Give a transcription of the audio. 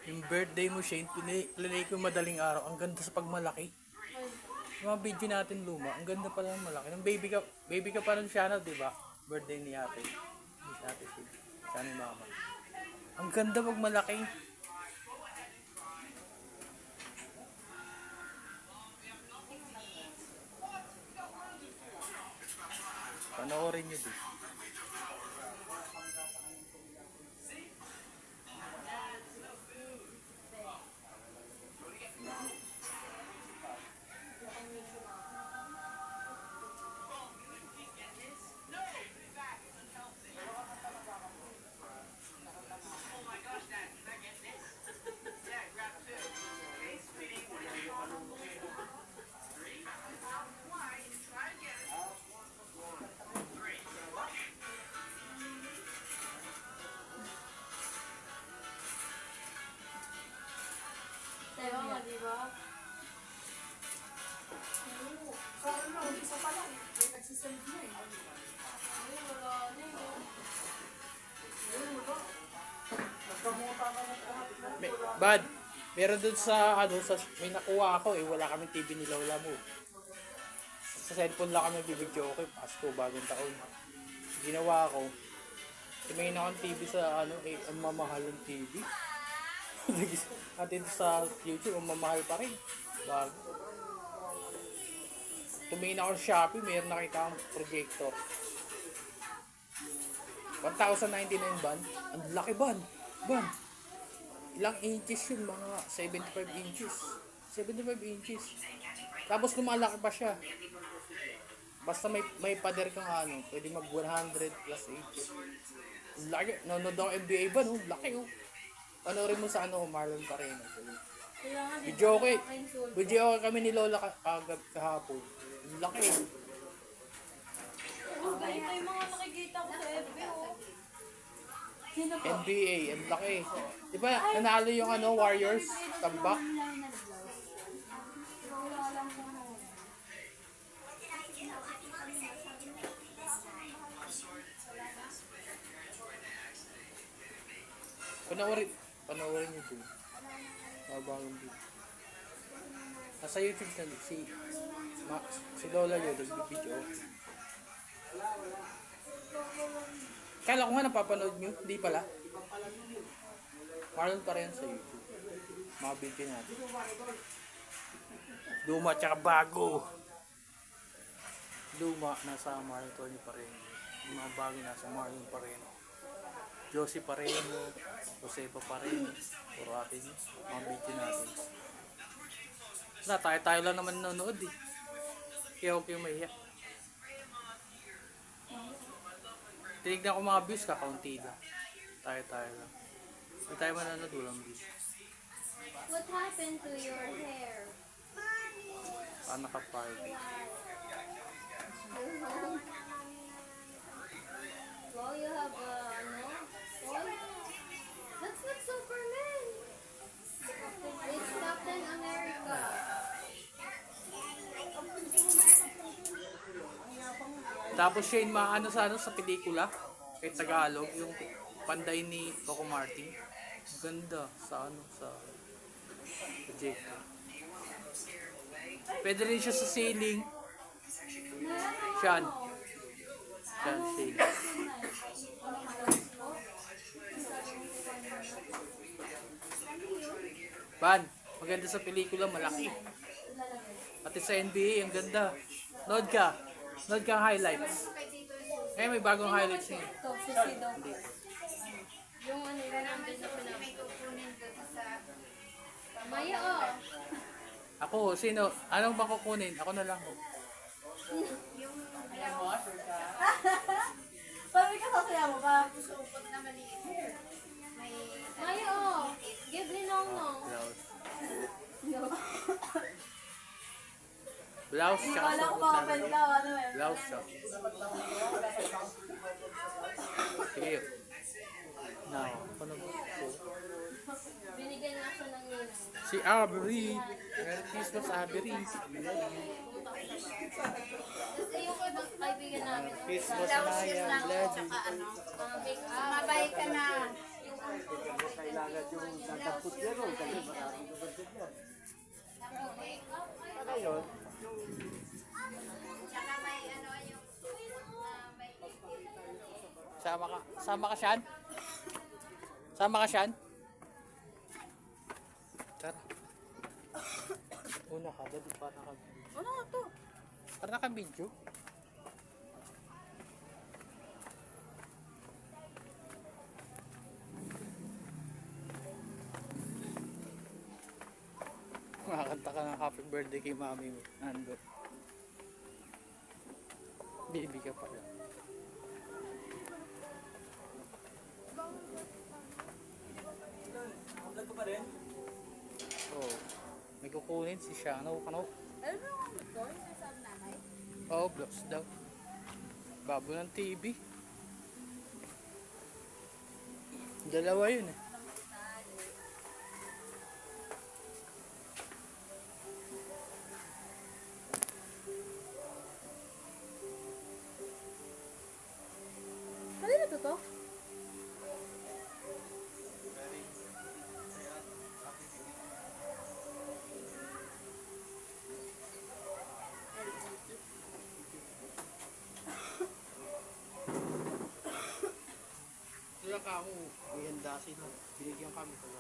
Yung birthday mo, Shane, pinay ko madaling araw. Ang ganda sa pagmalaki. Yung mga video natin luma, ang ganda pala ng malaki. Nung baby ka pa rin siya na, di ba? Birthday ni ate. Ni ate Shane. Siya ni mama. Ang ganda pag malaki. Panoorin nyo din. Tama, di ba? Isa pa lang. Nagsisend na eh. Ay, wala na yun. Bad, meron dun sa, may nakuha ako eh. Wala kaming TV ni Lola mo. Sa cellphone lang kami bibidyo okay. Pasko, bagong taon. Ginawa ko, tumingin akong TV sa ang mamahal ng TV. Atin sa YouTube, ang mamahal pa rin. Bago. Tumingin ako sa Shopee, mayroon nakita akong projector. 1,099 ban. Ang laki ban. Ban. Ilang inches yun? Mga 75 inches. 75 inches. Tapos lumalaki pa siya. Basta may pader kang pwede mag 100 plus 8. Laki. Nanonood ako NBA ban, laki oh. Panoorin mo sa Marlon Pareno. Video okay kami ni Lola kahapon. Laki. Ang ganito yung mga nakikita ko sa FB, oh. Sino po? NBA, ang laki. Di ba nanalo yung Warriors? Tambak. Panoorin nyo ito. Mabagong video. Nasa YouTube na si Lola yun, nag-video. Kala ko nga napapanood nyo, hindi pala. Marlon pa rin sa YouTube. Mga video natin. Luma tsaka bago. Luma, nasa Marlon Tony pa rin. Yung mga bago nasa Marlon pa rin. Josie Pareno, Josefa Pareno, puro atin yun. Mga video natin. Na, tayo lang naman nanonood eh. Kaya huwag kayong mahiya. Tinignan ko mga views, kakaunti lang. Tayo lang. Hindi tayo manonood, walang views. What happened to your hair? Paano naka-party? Well, you have Well, that's not Superman. It's Captain America. Tapos Shane, maano sa pelikula, kay Tagalog, yung panday ni Coco Martin. Ganda sa projector. Pwede rin siya sa ceiling. Shane, Shane. Ban, maganda sa pelikula, malaki. Pati sa NBA, ang ganda. Nood ka ang highlights. Eh, may bagong highlights niya. Toxicity daw. Yung nandun na pinapitupunin doon sa... Maya, oh. Ako, sino? Anong ba kukunin? Ako na lang. Sabi ka sasaya mo ba? Maya, oh. Give ni Nong. Blouse tsaka Wala ko suot makapal na. ka, ano eh. Blouse siya. Sige. Now, ako na ba? Binigyan nga siya ng ninong. Si Avery. Merry Christmas, Avery. Tapos yung ibang kaibigan namin. Christmas Tapos na yun yan, lang, bloody. tsaka ano, mga make-up. Mabay ka na. Yung Kailangan yung dadampot niya ron kasi maraming nabansin yan. Ngayon, Sama ka. Sama ka, Shan? Sama ka, Shan? Tara. Una ka, dali para ka. Ano nga to? Para ka video. Makakanta ka ng happy birthday kay mami mo. Nandun. Baby ka pa lang. vlog ko pa rin. Oo. May kukunin si Shano. Ano? Alam mo yung ito? Yung sinasabi nanay? Oo, vlogs daw. Babo ng TV. Dalawa yun eh. Kanina to to? Sila ka ako, may handa sila. Binigyan kami pag